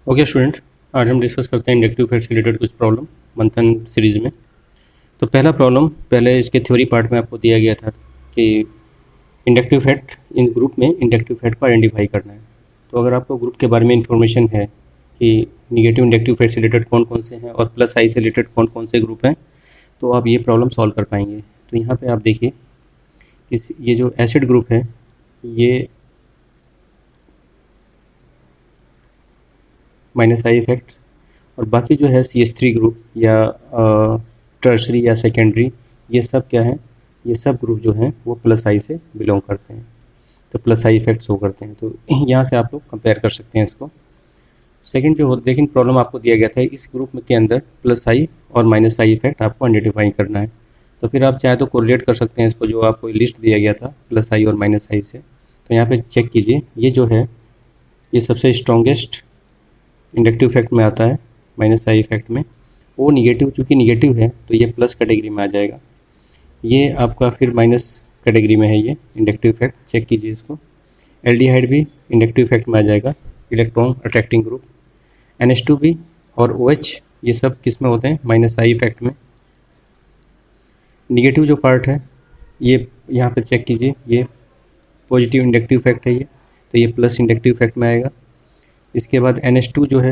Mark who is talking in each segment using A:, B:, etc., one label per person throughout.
A: Okay student, आज हम discuss करते हैं इंडक्टिव इफेक्ट से रिलेटेड कुछ प्रॉब्लम मंथन सीरीज़ में। तो पहला प्रॉब्लम पहले इसके थ्योरी पार्ट में आपको दिया गया था कि इंडक्टिव इफेक्ट इन ग्रुप में इंडक्टिव इफेक्ट को आइडेंटिफाई करना है। तो अगर आपको ग्रुप के बारे में इंफॉर्मेशन है कि निगेटिव इंडक्टिव इफेक्ट से रिलेटेड कौन कौन से हैं और प्लस आई से रिलेटेड कौन कौन से ग्रुप हैं, तो आप ये प्रॉब्लम सॉल्व कर पाएंगे। तो यहाँ पे आप देखिए ये जो एसिड ग्रुप है ये माइनस आई इफेक्ट, और बाकी जो है CH3 ग्रुप या टर्शरी या सेकेंडरी, ये सब क्या है, ये सब ग्रुप जो हैं वो प्लस आई से बिलोंग करते हैं, तो प्लस आई इफेक्ट शो करते हैं। तो यहाँ से आप लोग कंपेयर कर सकते हैं इसको। सेकंड जो हो, लेकिन प्रॉब्लम आपको दिया गया था इस ग्रुप में के अंदर प्लस आई और माइनस आई इफेक्ट आपको आइडेंटिफाई करना है। तो फिर आप चाहे तो कोरिलेट कर सकते हैं इसको, जो आपको लिस्ट दिया गया था प्लस आई और माइनस आई से। तो यहाँ पे चेक कीजिए, ये जो है ये सबसे स्ट्रॉन्गेस्ट इंडक्टिव इफेक्ट में आता है, माइनस आई इफेक्ट में। वो निगेटिव, चूँकि निगेटिव है तो ये प्लस कैटेगरी में आ जाएगा। ये आपका फिर माइनस कैटेगरी में है ये इंडक्टिव इफेक्ट, चेक कीजिए इसको। एल्डिहाइड भी इंडक्टिव इफेक्ट में आ जाएगा, इलेक्ट्रॉन अट्रैक्टिंग ग्रुप। NH2 भी और OH ये सब किस में होते हैं, माइनस आई इफेक्ट में। निगेटिव जो पार्ट है ये यहाँ पे चेक कीजिए, ये पॉजिटिव इंडक्टिव इफेक्ट है ये, तो ये प्लस इंडक्टिव इफेक्ट में आएगा। इसके बाद NH2 जो है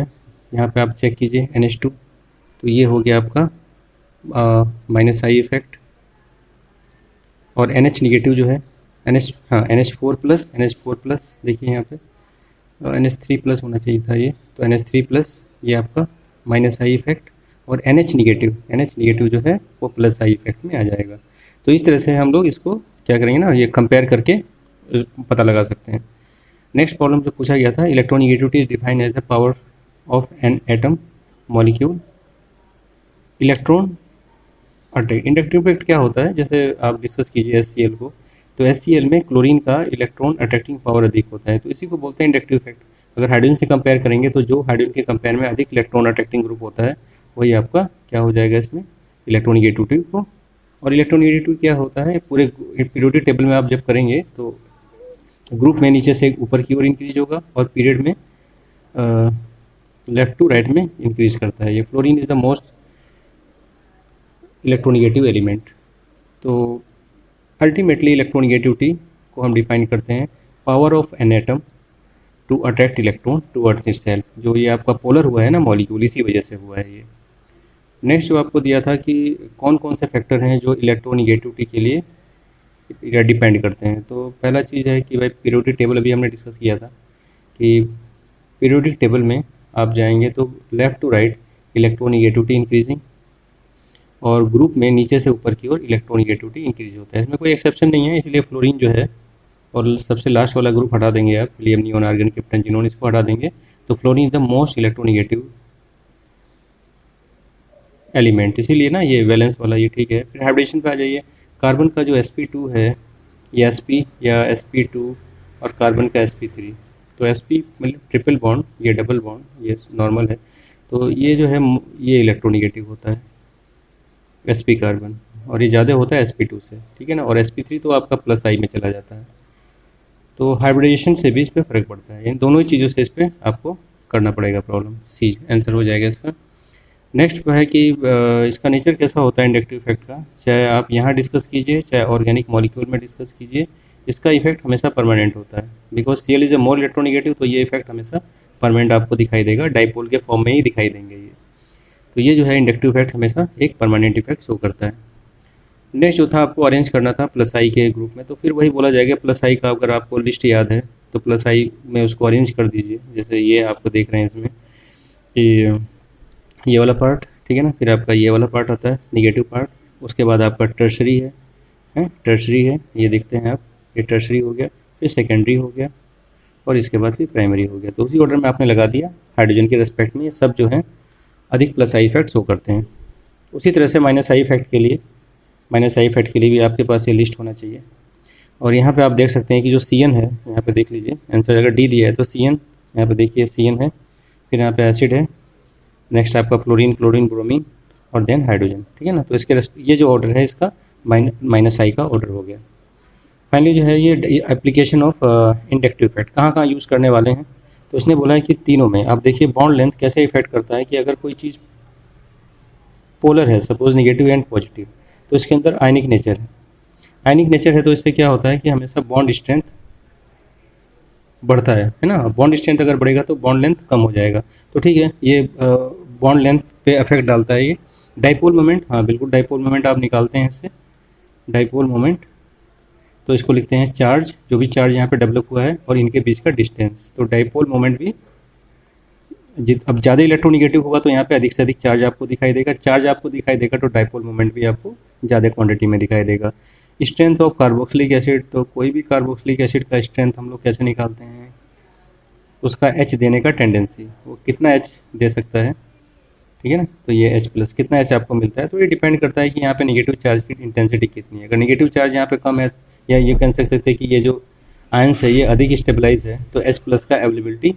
A: यहाँ पे आप चेक कीजिए, NH2 तो ये हो गया आपका माइनस आई इफेक्ट। और NH निगेटिव जो है NH4 प्लस देखिए यहाँ पे NH3 प्लस होना चाहिए था ये, तो NH3 प्लस ये आपका माइनस आई इफेक्ट। और NH निगेटिव जो है वो प्लस आई इफेक्ट में आ जाएगा। तो इस तरह से हम लोग इसको क्या करेंगे ना, ये कंपेयर करके पता लगा सकते हैं। नेक्स्ट प्रॉब्लम जो पूछा गया था, electronegativity is defined as the power of an atom molecule electron attack. Inductive effect क्या होता है, जैसे आप डिस्कस कीजिए HCl को, तो HCl में क्लोरीन का इलेक्ट्रॉन अट्रैक्टिंग पावर अधिक होता है, तो इसी को बोलते हैं इंडक्टिव इफेक्ट। अगर हाइड्रोजन से कंपेयर करेंगे तो जो हाइड्रोजन के कंपेयर में अधिक इलेक्ट्रॉन अट्रैक्टिंग ग्रुप होता है वही आपका क्या हो जाएगा इसमें, इलेक्ट्रोनिगेटिविटी को। और इलेक्ट्रोनिगेटिविटी क्या होता है, पूरे पीरियोडिक टेबल में आप जब करेंगे तो ग्रुप में नीचे से ऊपर की ओर इंक्रीज होगा और पीरियड में लेफ्ट टू राइट में इंक्रीज करता है। ये fluorine is the most electronegative element. तो अल्टीमेटली इलेक्ट्रोनिगेटिविटी को हम डिफाइन करते हैं power of an atom to attract electron towards itself. जो ये आपका पोलर हुआ है ना मॉलिक्यूल, इसी वजह से हुआ है ये। नेक्स्ट जो आपको दिया था कि कौन कौन से फैक्टर हैं जो इलेक्ट्रोनिगेटिविटी के लिए डिपेंड करते हैं। तो पहला चीज़ है कि भाई पीरियोडिक टेबल, अभी हमने डिस्कस किया था कि पीरियोडिक टेबल में आप जाएंगे तो left to right electronegativity increasing, और ग्रुप में नीचे से ऊपर की ओर इलेक्ट्रोनिगेटिविटी इंक्रीज होता है। इसमें कोई एक्सेप्शन नहीं है, इसलिए फ्लोरीन जो है, और सबसे लास्ट वाला ग्रुप हटा देंगे आप, helium neon argon krypton xenon, इसको हटा देंगे तो fluorine is the most electronegative element, इसीलिए ना ये वैलेंस वाला ये ठीक है। फिर हाइब्रिडेशन पे आ जाइए, कार्बन का जो sp2 है, ये sp या sp2 और कार्बन का sp3, तो sp मतलब ट्रिपल बॉन्ड, ये डबल बॉन्ड, ये नॉर्मल है, तो ये जो है ये इलेक्ट्रोनिगेटिव होता है sp कार्बन, और ये ज़्यादा होता है sp2 से, ठीक है ना। और sp3 तो आपका प्लस आई में चला जाता है। तो हाइब्रिडेशन से भी इस पर फ़र्क पड़ता है, इन दोनों ही चीज़ों से इस पर आपको करना पड़ेगा प्रॉब्लम। सी आंसर हो जाएगा इसका। नेक्स्ट है कि इसका नेचर कैसा होता है इंडक्टिव इफेक्ट का, चाहे आप यहाँ डिस्कस कीजिए चाहे ऑर्गेनिक मॉलिक्यूल में डिस्कस कीजिए, इसका इफेक्ट हमेशा परमानेंट होता है। Because Cl is a more electronegative, तो ये इफेक्ट हमेशा परमानेंट आपको दिखाई देगा, डाइपोल के फॉर्म में ही दिखाई देंगे ये। तो ये जो है इंडक्टिव इफेक्ट हमेशा एक परमानेंट इफेक्ट शो करता है। नेक्स्ट जो था आपको अरेंज करना था प्लस आई के ग्रुप में, तो फिर वही बोला जाएगा प्लस आई का, अगर आपको लिस्ट याद है तो प्लस आई में उसको अरेंज कर दीजिए। जैसे ये आपको देख रहे हैं इसमें कि ये वाला पार्ट, ठीक है ना, फिर आपका ये वाला पार्ट आता है निगेटिव पार्ट, उसके बाद आपका टर्शरी है टर्शरी है, ये देखते हैं आप, ये टर्शरी हो गया, फिर सेकेंडरी हो गया, और इसके बाद फिर प्राइमरी हो गया। तो उसी ऑर्डर में आपने लगा दिया हाइड्रोजन के रेस्पेक्ट में, ये सब जो है अधिक प्लस आई इफेक्ट शो करते हैं। उसी तरह से माइनस आई इफेक्ट के लिए भी आपके पास ये लिस्ट होना चाहिए। और यहाँ पे आप देख सकते हैं कि जो CN है, यहाँ पे देख लीजिए आंसर, अगर D दिया है तो CN, यहाँ पे देखिए CN है, फिर यहाँ पे एसिड है, नेक्स्ट आपका क्लोरीन, ब्रोमीन, और देन हाइड्रोजन, ठीक है ना। तो इसके ये जो ऑर्डर है इसका माइनस आई का ऑर्डर हो गया। फाइनली जो है ये एप्लीकेशन ऑफ इंडक्टिव इफेक्ट कहाँ कहाँ यूज़ करने वाले हैं, तो उसने बोला है कि तीनों में आप देखिए बॉन्ड लेंथ कैसे इफेक्ट करता है कि अगर कोई चीज़ पोलर है, सपोज नेगेटिव एंड पॉजिटिव, तो इसके अंदर आयनिक नेचर है। आयनिक नेचर है तो इससे क्या होता है कि हमेशा बॉन्ड स्ट्रेंथ बढ़ता है ना। बॉन्ड स्ट्रेंथ अगर बढ़ेगा तो बॉन्ड लेंथ कम हो जाएगा। तो ठीक है, ये बॉन्ड लेंथ पे इफेक्ट डालता है ये। डाइपोल मोमेंट, हाँ बिल्कुल, डाइपोल मोमेंट आप निकालते हैं इससे, डाइपोल मोमेंट, तो इसको लिखते हैं चार्ज, जो भी चार्ज यहाँ पे डेवलप हुआ है और इनके बीच का डिस्टेंस। तो डाइपोल मोमेंट भी अब ज़्यादा इलेक्ट्रोनिगेटिव होगा तो यहाँ पे अधिक से अधिक चार्ज आपको दिखाई देगा, चार्ज आपको दिखाई देगा तो डाइपोल मोमेंट भी आपको ज़्यादा क्वांटिटी में दिखाई देगा। स्ट्रेंथ ऑफ कार्बोक्सिलिक एसिड, तो कोई भी कार्बोक्सिलिक एसिड का स्ट्रेंथ हम लोग कैसे निकालते हैं, उसका एच देने का टेंडेंसी, वो कितना एच दे सकता है, ठीक है ना। तो ये एच प्लस कितना एच आपको मिलता है, तो ये डिपेंड करता है कि यहाँ पे नेगेटिव चार्ज की इंटेंसिटी कितनी है। अगर नेगेटिव चार्ज यहाँ पे कम है, या ये कह सकते थे कि ये जो आयंस है ये अधिक स्टेबलाइज है, तो एच प्लस का अवेलेबिलिटी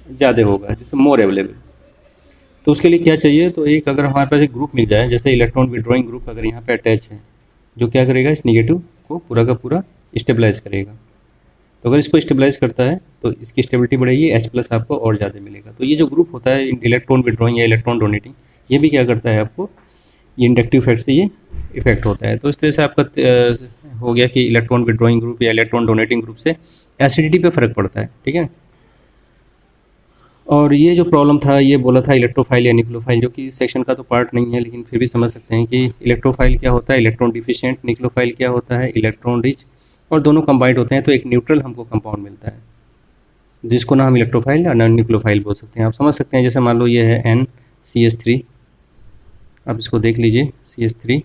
A: ज़्यादा होगा, जैसे मोर अवेलेबल। तो उसके लिए क्या चाहिए, तो एक अगर हमारे पास एक ग्रुप मिल जाए, जैसे इलेक्ट्रॉन विड्रॉइंग ग्रुप अगर यहाँ पे अटैच है, जो क्या करेगा, इस नेगेटिव को पूरा का पूरा स्टेबलाइज करेगा। तो अगर इसको स्टेबलाइज करता है तो इसकी स्टेबिलिटी बढ़ेगी, एच प्लस आपको और ज़्यादा मिलेगा। तो ये जो ग्रुप होता है इलेक्ट्रॉन विड्रॉइंग या इलेक्ट्रॉन डोनेटिंग, ये भी क्या करता है आपको, ये इंडक्टिव इफेक्ट से ये इफेक्ट होता है। तो इस तरह से आपका हो गया कि इलेक्ट्रॉन विड्रॉइंग ग्रुप या इलेक्ट्रॉन डोनेटिंग ग्रुप से एसिडिटी पे फ़र्क पड़ता है, ठीक है। और ये जो प्रॉब्लम था ये बोला था इलेक्ट्रोफाइल या निक्लोफाइल, जो कि सेक्शन का तो पार्ट नहीं है, लेकिन फिर भी समझ सकते हैं कि इलेक्ट्रोफाइल क्या होता है, इलेक्ट्रॉन डिफिशिएंट, निक्लोफाइल क्या होता है, इलेक्ट्रॉन रिच, और दोनों कंबाइंड होते हैं तो एक न्यूट्रल हमको कंपाउंड मिलता है, जिसको ना हम इलेक्ट्रोफाइल या नॉन निक्लोफाइल बोल सकते हैं। आप समझ सकते हैं, जैसे मान लो ये है NCH3, आप इसको देख लीजिए CH3,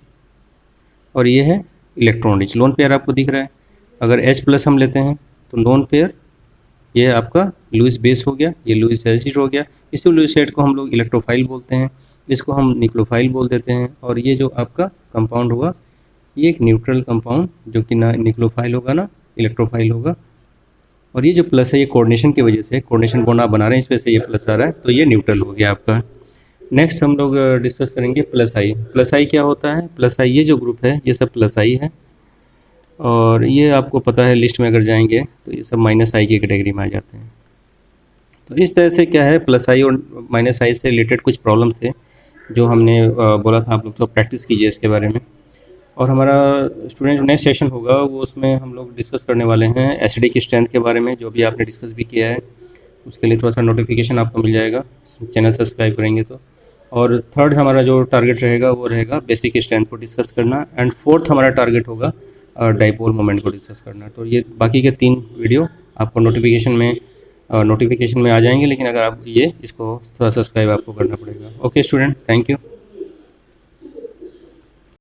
A: और ये है इलेक्ट्रॉन रिच, लोन पेयर आपको दिख रहा है। अगर H प्लस हम लेते हैं तो लोन पेयर ये आपका लुईस बेस हो गया, ये लुईस एसिड हो गया। इसी लुईस एसिड को हम लोग इलेक्ट्रोफाइल बोलते हैं, इसको हम निक्लोफाइल बोल देते हैं। और ये जो आपका कंपाउंड हुआ ये एक न्यूट्रल कंपाउंड, जो कि ना निक्लोफाइल होगा ना इलेक्ट्रोफाइल होगा। और ये जो प्लस है ये कोऑर्डिनेशन की वजह से, कोऑर्डिनेशन बॉन्ड आप बना रहे हैं इस वजह से ये प्लस आ रहा है, तो ये न्यूट्रल हो गया आपका। नेक्स्ट हम लोग डिस्कस करेंगे प्लस आई। प्लस आई क्या होता है, प्लस आई ये जो ग्रुप है ये सब प्लस आई है, और ये आपको पता है लिस्ट में अगर जाएंगे तो ये सब माइनस आई की कैटेगरी में आ जाते हैं। तो इस तरह से क्या है, प्लस आई और माइनस आई से रिलेटेड कुछ प्रॉब्लम थे जो हमने बोला था आप लोग तो प्रैक्टिस कीजिए इसके बारे में। और हमारा स्टूडेंट जो नेक्स्ट सेशन होगा वो उसमें हम लोग डिस्कस करने वाले हैं एसिडिक स्ट्रेंथ के बारे में, जो भी आपने डिस्कस भी किया है। उसके लिए थोड़ा सा नोटिफिकेशन आपको मिल जाएगा चैनल सब्सक्राइब करेंगे तो। और थर्ड हमारा जो टारगेट रहेगा वो रहेगा बेसिक स्ट्रेंथ को डिस्कस करना, एंड फोर्थ हमारा टारगेट होगा डाइपोल मोमेंट को डिस्कस करना। तो ये बाकी के 3 वीडियो आपको नोटिफिकेशन में आ जाएंगे, लेकिन अगर आप ये इसको थोड़ा सब्सक्राइब आपको करना पड़ेगा। Okay student, thank you.